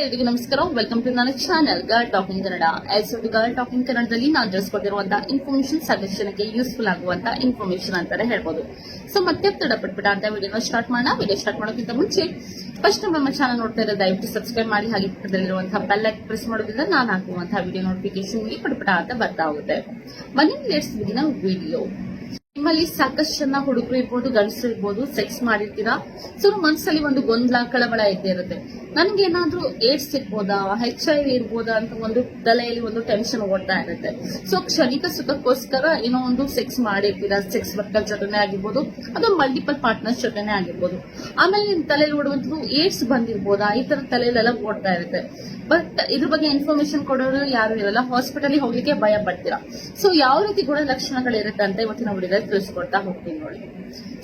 ಎಲ್ರಿಗೂ ನಮಸ್ಕಾರ. Welcome to ನನ್ನ channel girl talking Kannada. Girl talking ಕನ್ನಡದಲ್ಲಿ ನಾನು ತಿಳಿಸ್ಕೊಟ್ಟಿರುವಂತಹ ಇನ್ಫಾರ್ಮೇಶನ್ ಸಜೆಷನ್ಗೆ ಯೂಸ್ಫುಲ್ ಆಗುವಂತ ಇನ್ಫಾರ್ಮೇಶನ್ ಅಂತಾನೆ ಹೇಳ್ಬೋದು. ಸೊ ಮತ್ತೆ ತಡಪಟ್ಬಿಟ್ಟ ಅಂತ ವಿಡಿಯೋನ ಸ್ಟಾರ್ಟ್ ಮಾಡೋಣ. ವಿಡಿಯೋ ಸ್ಟಾರ್ಟ್ ಮಾಡೋಕ್ಕಿಂತ ಮುಂಚೆ ಫಸ್ಟ್ ನಮ್ಮ ಚಾನಲ್ ನೋಡ್ತಾ ಇರೋ ದಯವಿಟ್ಟು ಸಬ್ಸ್ಕ್ರೈಬ್ ಮಾಡಿ, ಹಾಗೆ ಪಕ್ಕದಲ್ಲಿರುವಂತಹ ಬೆಲ್ ಐಕಾನ್ ಪ್ರೆಸ್ ಮಾಡೋದ್ರಿಂದ ನಾನು ಹಾಕುವಂತಹ ವಿಡಿಯೋ ನೋಟಿಫಿಕೇಶನ್ ಪಟ್ಪಟ ಅಂತ ಬರ್ತಾ ಹೋಗುತ್ತೆ. ಬನ್ನಿ ಲೆಟ್ಸ್ ಬಿಗಿನ್ ವಿಡಿಯೋ. ನಿಮ್ಮಲ್ಲಿ ಸಾಕಷ್ಟು ಜನ ಹುಡುಗರು ಇರ್ಬೋದು, ಗಂಡಸರು ಇರ್ಬೋದು, ಸೆಕ್ಸ್ ಮಾಡಿರ್ತೀರಾ. ಸೊ ಮನಸ್ಸಲ್ಲಿ ಒಂದು ಗೊಂದಲ ಕಳವಳ ಇದ್ದೇ ಇರುತ್ತೆ. ನನ್ಗೇನಾದ್ರೂ ಏಡ್ಸ್ ಇರ್ಬೋದಾ, HIV ಇರ್ಬೋದಾ ಅಂತ ಒಂದು ತಲೆಯಲ್ಲಿ ಒಂದು ಟೆನ್ಷನ್ ಓಡ್ತಾ ಇರುತ್ತೆ. ಸೊ ಕ್ಷಣಿಕ ಸುಖಕ್ಕೋಸ್ಕರ ಏನೋ ಒಂದು ಸೆಕ್ಸ್ ಮಾಡಿರ್ತೀರಾ, ಸೆಕ್ಸ್ ವರ್ಕರ್ ಜೊತೆನೆ ಆಗಿರ್ಬೋದು, ಅದು ಮಲ್ಟಿಪಲ್ ಪಾರ್ಟ್ನರ್ಸ್ ಜೊತೆನೆ ಆಗಿರ್ಬೋದು. ಆಮೇಲೆ ನಿಮ್ ತಲೆಯಲ್ಲಿ ಓಡುವಂತದ್ದು ಏಡ್ಸ್ ಬಂದಿರ್ಬೋದಾ, ಈ ತರ ತಲೆಯಲ್ಲೆಲ್ಲ ಓಡ್ತಾ ಇರುತ್ತೆ. ಬಟ್ ಇದ್ರ ಬಗ್ಗೆ ಇನ್ಫಾರ್ಮೇಶನ್ ಕೊಡೋರು ಯಾರು ಇರಲ್ಲ, ಹಾಸ್ಪಿಟಲ್ ಹೋಗ್ಲಿಕ್ಕೆ ಭಯ ಪಡ್ತೀರಾ. ಸೊ ಯಾವ ರೀತಿ ಗುಣಲಕ್ಷಣಗಳಿರುತ್ತೆ ಅಂತ ಇವತ್ತಿನ ವಿಡಿಯೋದಲ್ಲಿ ತಿಳಿಸ್ಕೊಡ್ತಾ ಹೋಗ್ತೀನಿ ನೋಡಿ.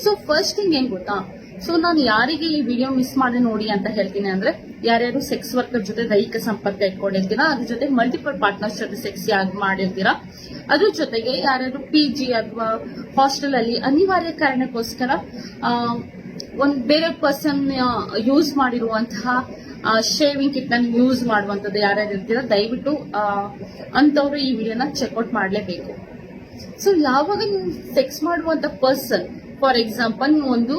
ಸೊ ಫಸ್ಟ್ ಥಿಂಗ್ ಏನ್ ಗೊತ್ತಾ, ಸೊ ನಾನು ಯಾರಿಗೆ ಈ ವಿಡಿಯೋ ಮಿಸ್ ಮಾಡಿ ನೋಡಿ ಅಂತ ಹೇಳ್ತೀನಿ ಅಂದ್ರೆ, ಯಾರ್ಯಾರು ಸೆಕ್ಸ್ ವರ್ಕರ್ ಜೊತೆ ದೈಹಿಕ ಸಂಪರ್ಕ ಇಟ್ಕೊಂಡಿರ್ತೀರಾ, ಅದ್ರ ಜೊತೆ ಮಲ್ಟಿಪಲ್ ಪಾರ್ಟ್ನರ್ಸ್ ಜೊತೆ ಸೆಕ್ಸ್ ಮಾಡಿರ್ತೀರಾ, ಅದ್ರ ಜೊತೆಗೆ ಯಾರ್ಯಾರು PG ಅಥವಾ ಹಾಸ್ಟೆಲ್ ಅಲ್ಲಿ ಅನಿವಾರ್ಯ ಕಾರಣಕ್ಕೋಸ್ಕರ ಒಂದ್ ಬೇರೆ ಪರ್ಸನ್ ಯೂಸ್ ಮಾಡಿರುವಂತಹ ಶೇವಿಂಗ್ ಕಿಟ್ ನ ಯೂಸ್ ಮಾಡುವಂತದ್ದು ಯಾರ್ಯಾರು ಇರ್ತೀರಾ, ದಯವಿಟ್ಟು ಅಂತವ್ರು ಈ ವಿಡಿಯೋನ ಚೆಕ್ಔಟ್ ಮಾಡ್ಲೇಬೇಕು. ಸೊ ಯಾವಾಗ ನೀವು ಸೆಕ್ಸ್ ಮಾಡುವಂತ ಪರ್ಸನ್, ಫಾರ್ ಎಕ್ಸಾಂಪಲ್ ನೀವು ಒಂದು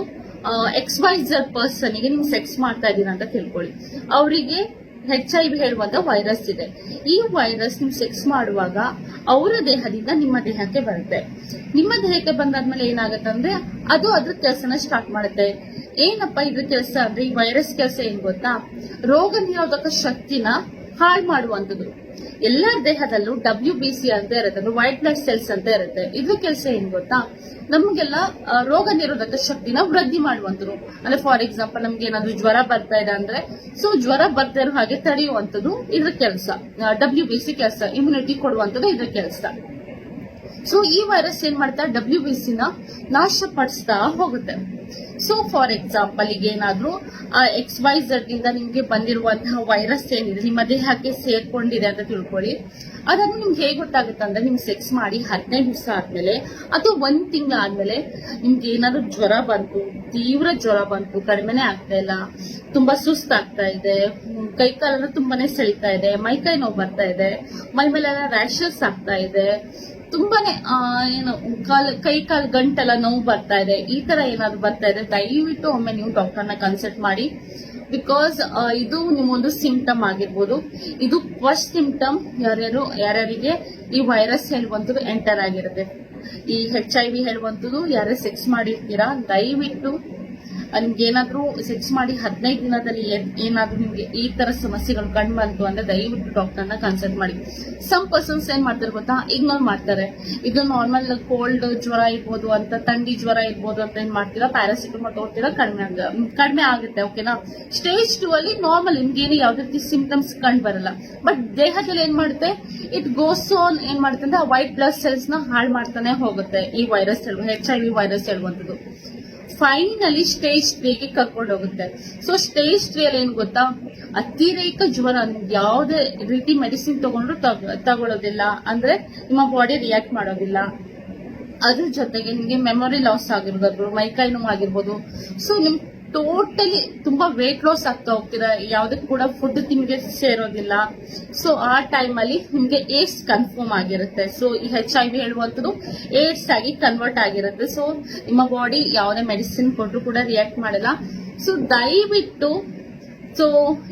XYZ ಪರ್ಸನ್ಗೆ ನೀವು ಸೆಕ್ಸ್ ಮಾಡ್ತಾ ಇದ್ದೀರಾ ಅಂತ ತಿಳ್ಕೊಳ್ಳಿ. ಅವರಿಗೆ HIV ಹೇಳುವಂತ ವೈರಸ್ ಇದೆ. ಈ ವೈರಸ್ ನೀವು ಸೆಕ್ಸ್ ಮಾಡುವಾಗ ಅವರ ದೇಹದಿಂದ ನಿಮ್ಮ ದೇಹಕ್ಕೆ ಬರುತ್ತೆ. ನಿಮ್ಮ ದೇಹಕ್ಕೆ ಬಂದಾದ್ಮೇಲೆ ಏನಾಗುತ್ತೆ ಅಂದ್ರೆ, ಅದು ಅದ್ರ ಕೆಲಸನ ಸ್ಟಾರ್ಟ್ ಮಾಡುತ್ತೆ. ಏನಪ್ಪ ಇದ್ರ ಕೆಲಸ ಅಂದ್ರೆ, ಈ ವೈರಸ್ ಕೆಲಸ ಏನ್ ಗೊತ್ತಾ, ರೋಗ ನಿರೋಧಕ ಶಕ್ತಿನ ಹಾಳು ಮಾಡುವಂಥದ್ದು. ಎಲ್ಲರ ದೇಹದಲ್ಲೂ WBC ಅಂತ ಇರುತ್ತೆ, ಅಂದ್ರೆ ವೈಟ್ ಬ್ಲಡ್ ಸೆಲ್ಸ್ ಅಂತ ಇರುತ್ತೆ. ಇದ್ರ ಕೆಲಸ ಏನ್ ಗೊತ್ತಾ, ನಮ್ಗೆಲ್ಲ ರೋಗ ನಿರೋಧಕ ಶಕ್ತಿನ ವೃದ್ಧಿ ಮಾಡುವಂಥದ್ದು. ಅಂದ್ರೆ ಫಾರ್ ಎಕ್ಸಾಂಪಲ್ ನಮ್ಗೆ ಏನಾದ್ರು ಜ್ವರ ಬರ್ತಾ ಇದೆ ಅಂದ್ರೆ, ಸೊ ಜ್ವರ ಬರ್ತಾ ಇರೋ ಹಾಗೆ ತಡೆಯುವಂಥದ್ದು ಇದ್ರ ಕೆಲಸ. WBC ಕೆಲಸ, ಇಮ್ಯುನಿಟಿ ಕೊಡುವಂಥದ್ದು ಇದ್ರ ಕೆಲಸ. ಸೊ ಈ ವೈರಸ್ ಏನ್ ಮಾಡ್ತಾ, WBC ನ ನಾಶಪಡಿಸ್ತಾ ಹೋಗುತ್ತೆ. ಸೊ ಫಾರ್ ಎಕ್ಸಾಂಪಲ್ ಈಗ ಏನಾದ್ರೂ XYZ ಇಂದ ನಿಮ್ಗೆ ಬಂದಿರುವಂತಹ ವೈರಸ್ ಏನಿದೆ ನಿಮ್ಮ ದೇಹಕ್ಕೆ ಸೇರ್ಕೊಂಡಿದೆ ಅಂತ ತಿಳ್ಕೊಳ್ಳಿ. ಅದನ್ನು ನಿಮ್ಗೆ ಹೇಗೆ ಗೊತ್ತಾಗುತ್ತೆ ಅಂದ್ರೆ, ನಿಮ್ಗೆ ಸೆಕ್ಸ್ ಮಾಡಿ 15 ದಿವಸ ಆದ್ಮೇಲೆ ಅಥವಾ 1 ತಿಂಗಳಾದ್ಮೇಲೆ ನಿಮ್ಗೆ ಏನಾದ್ರು ಜ್ವರ ಬಂತು, ತೀವ್ರ ಜ್ವರ ಬಂತು, ಕಡಿಮೆನೆ ಆಗ್ತಾ ಇಲ್ಲ, ತುಂಬಾ ಸುಸ್ತಾಗ್ತಾ ಇದೆ, ಕೈ ಕಾಲೆಲ್ಲ ತುಂಬಾನೇ ಸೆಳಿತಾ ಇದೆ, ಮೈಕೈ ನೋವು ಬರ್ತಾ ಇದೆ, ಮೈ ಮೇಲೆಲ್ಲ ರ್ಯಾಷಸ್ ಆಗ್ತಾ ಇದೆ, ತುಂಬಾನೇ ಏನು ಕೈ ಕಾಲು ಗಂಟೆಲ್ಲ ನೋವು ಬರ್ತಾ ಇದೆ, ಈ ತರ ಏನಾದ್ರು ಬರ್ತಾ ಇದೆ, ದಯವಿಟ್ಟು ಒಮ್ಮೆ ನೀವು ಡಾಕ್ಟರ್ನ ಕನ್ಸಲ್ಟ್ ಮಾಡಿ. ಬಿಕಾಸ್ ಇದು ನಿಮ್ಮೊಂದು ಸಿಂಪ್ಟಮ್ ಆಗಿರ್ಬೋದು. ಇದು ಫಸ್ಟ್ ಸಿಂಪ್ಟಮ್ ಯಾರ್ಯಾರಿಗೆ ಈ ವೈರಸ್ ಹೇಳುವಂಥದ್ದು ಎಂಟರ್ ಆಗಿರುತ್ತೆ. ಈ HIV ಹೇಳುವಂಥದ್ದು ಯಾರು ಸೆಕ್ಸ್ ಮಾಡಿರ್ತೀರಾ, ದಯವಿಟ್ಟು ನಿಮ್ಗೆ ಏನಾದ್ರೂ ಸೆಕ್ಸ್ ಮಾಡಿ 15 ದಿನದಲ್ಲಿ ಏನಾದ್ರೂ ನಿಮ್ಗೆ ಈ ತರ ಸಮಸ್ಯೆಗಳು ಕಂಡು ಬಂತು ಅಂದ್ರೆ, ದಯವಿಟ್ಟು ಡಾಕ್ಟರ್ನ ಕನ್ಸಲ್ಟ್ ಮಾಡಿ. ಸಮ್ ಪರ್ಸನ್ಸ್ ಏನ್ ಮಾಡ್ತಾರೆ ಗೊತ್ತಾ, ಇಗ್ನೋರ್ ಮಾಡ್ತಾರೆ. ಇದು ನಾರ್ಮಲ್ ಕೋಲ್ಡ್ ಜ್ವರ ಇರ್ಬೋದು ಅಂತ, ಥಂಡಿ ಜ್ವರ ಇರ್ಬೋದು ಅಂತ ಏನ್ ಮಾಡ್ತೀರಾ, ಪ್ಯಾರಾಸಿಟಮಾಲ್ ತಗೋತೀರಾ, ಕಡಿಮೆ ಆಗುತ್ತೆ. ಓಕೆನಾ, ಸ್ಟೇಜ್ 2 ಅಲ್ಲಿ ನಾರ್ಮಲ್ ನಿಮ್ಗೇನು ಯಾವ್ದೇ ರೀತಿ ಸಿಂಪ್ಟಮ್ಸ್ ಕಂಡು ಬರಲ್ಲ. ಬಟ್ ದೇಹದಲ್ಲಿ ಏನ್ ಮಾಡುತ್ತೆ, ಇಟ್ ಗೋಸ್ ಆನ್ ಏನ್ ಮಾಡುತ್ತೆ ಅಂದ್ರೆ, ವೈಟ್ ಬ್ಲಡ್ ಸೆಲ್ಸ್ ನ ಹಾಳು ಮಾಡ್ತಾನೆ ಹೋಗುತ್ತೆ ಈ ವೈರಸ್, HIV ವೈರಸ್ ಹೇಳುವಂಥದ್ದು. ಫೈನಲಿ ಸ್ಟೇಜ್ 3ಗೆ ಕರ್ಕೊಂಡು ಹೋಗುತ್ತೆ. ಸೊ ಸ್ಟೇಜ್ 3 ಅಲ್ಲಿ ಏನ್ ಗೊತ್ತಾ, ಅತಿರೇಕ ಜ್ವರ, ಯಾವುದೇ ರೀತಿ ಮೆಡಿಸಿನ್ ತಗೊಳ್ಳೋದಿಲ್ಲ, ಅಂದ್ರೆ ನಿಮ್ಮ ಬಾಡಿ ರಿಯಾಕ್ಟ್ ಮಾಡೋದಿಲ್ಲ. ಅದ್ರ ಜೊತೆಗೆ ನಿಮ್ಗೆ ಮೆಮೊರಿ ಲಾಸ್ ಆಗಿರ್ಬೋದು, ಮೈಕೈ ನೋವು ಆಗಿರ್ಬೋದು. ಸೊ ನಿಮ್ ಟೋಟಲಿ ತುಂಬಾ ವೇಟ್ ಲಾಸ್ ಆಗ್ತಾ ಹೋಗ್ತೀರಾ, ಯಾವ್ದಕ್ಕೂ ಕೂಡ ಫುಡ್ ತಿಂಗೆ ಸೇರೋದಿಲ್ಲ. ಸೊ ಆ ಟೈಮ್ ಅಲ್ಲಿ ನಿಮ್ಗೆ ಏಡ್ಸ್ ಕನ್ಫರ್ಮ್ ಆಗಿರುತ್ತೆ. ಸೊ ಈ HIV ಹೇಳುವಂಥದ್ದು ಏಡ್ಸ್ ಆಗಿ ಕನ್ವರ್ಟ್ ಆಗಿರುತ್ತೆ. ಸೊ ನಿಮ್ಮ ಬಾಡಿ ಯಾವುದೇ ಮೆಡಿಸಿನ್ ಕೊಟ್ಟರು ಕೂಡ ರಿಯಾಕ್ಟ್ ಮಾಡಲ್ಲ. ಸೊ ದಯವಿಟ್ಟು, ಸೊ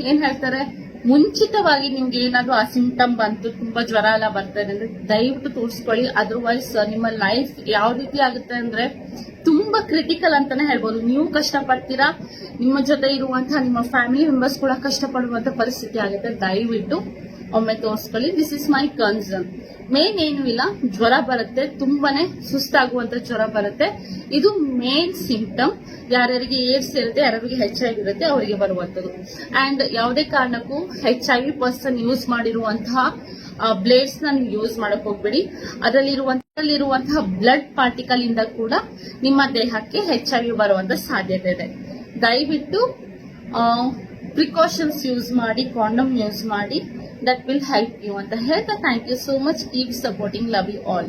ಏನ್ ಹೇಳ್ತಾರೆ, ಮುಂಚಿತವಾಗಿ ನಿಮ್ಗೆ ಏನಾದ್ರು ಆ ಸಿಂಪ್ಟಮ್ ಬಂತು, ತುಂಬಾ ಜ್ವರ ಎಲ್ಲ ಬರ್ತಾ ಇದೆ ಅಂದ್ರೆ ದಯವಿಟ್ಟು ತೋರಿಸ್ಕೊಳ್ಳಿ. ಅದರ್ವೈಸ್ ನಿಮ್ಮ ಲೈಫ್ ಯಾವ ರೀತಿ ಆಗುತ್ತೆ ಅಂದ್ರೆ, ತುಂಬಾ ಕ್ರಿಟಿಕಲ್ ಅಂತಾನೆ ಹೇಳ್ಬೋದು. ನೀವು ಕಷ್ಟಪಡ್ತೀರಾ, ನಿಮ್ಮ ಜೊತೆ ಇರುವಂತಹ ನಿಮ್ಮ ಫ್ಯಾಮಿಲಿ ಮೆಂಬರ್ಸ್ ಕೂಡ ಕಷ್ಟಪಡುವಂತ ಪರಿಸ್ಥಿತಿ ಆಗುತ್ತೆ. ದಯವಿಟ್ಟು ಒಮ್ಮೆ ತೋರಿಸ್ಕೊಳ್ಳಿ. This is my concern. Main ಏನು ಇಲ್ಲ, ಜ್ವರ ಬರುತ್ತೆ, ತುಂಬಾನೇ ಸುಸ್ತಾಗುವಂತ ಜ್ವರ ಬರುತ್ತೆ. ಇದು ಮೇನ್ ಸಿಂಪ್ಟಮ್. ಯಾರ್ಯಾರಿಗೆ ಏಡ್ಸ್ ಇರುತ್ತೆ, ಯಾರ್ಯಾರಿಗೆ HIV ಇರುತ್ತೆ, ಅವರಿಗೆ ಬರುವಂತದ್ದು. ಅಂಡ್ ಯಾವುದೇ ಕಾರಣಕ್ಕೂ HIV ಪರ್ಸನ್ ಯೂಸ್ ಮಾಡಿರುವಂತಹ ಬ್ಲೇಡ್ಸ್ ನ ನೀವು ಯೂಸ್ ಮಾಡಕ್ ಹೋಗ್ಬೇಡಿ. ಅದರಲ್ಲಿರುವಂತಹ ಬ್ಲಡ್ ಪಾರ್ಟಿಕಲ್ ಇಂದ ಕೂಡ ನಿಮ್ಮ ದೇಹಕ್ಕೆ HIV ಬರುವಂತ ಸಾಧ್ಯತೆ ಇದೆ. ದಯವಿಟ್ಟು ಪ್ರಿಕಾಷನ್ಸ್ ಯೂಸ್ ಮಾಡಿ, ಕಾಂಡಮ್ ಯೂಸ್ ಮಾಡಿ. ದಟ್ ವಿಲ್ ಹೆಲ್ಪ್ ಯು ಅಂತ ಹೇಳ್ತಾ, thank you so much. Keep supporting. Love you all.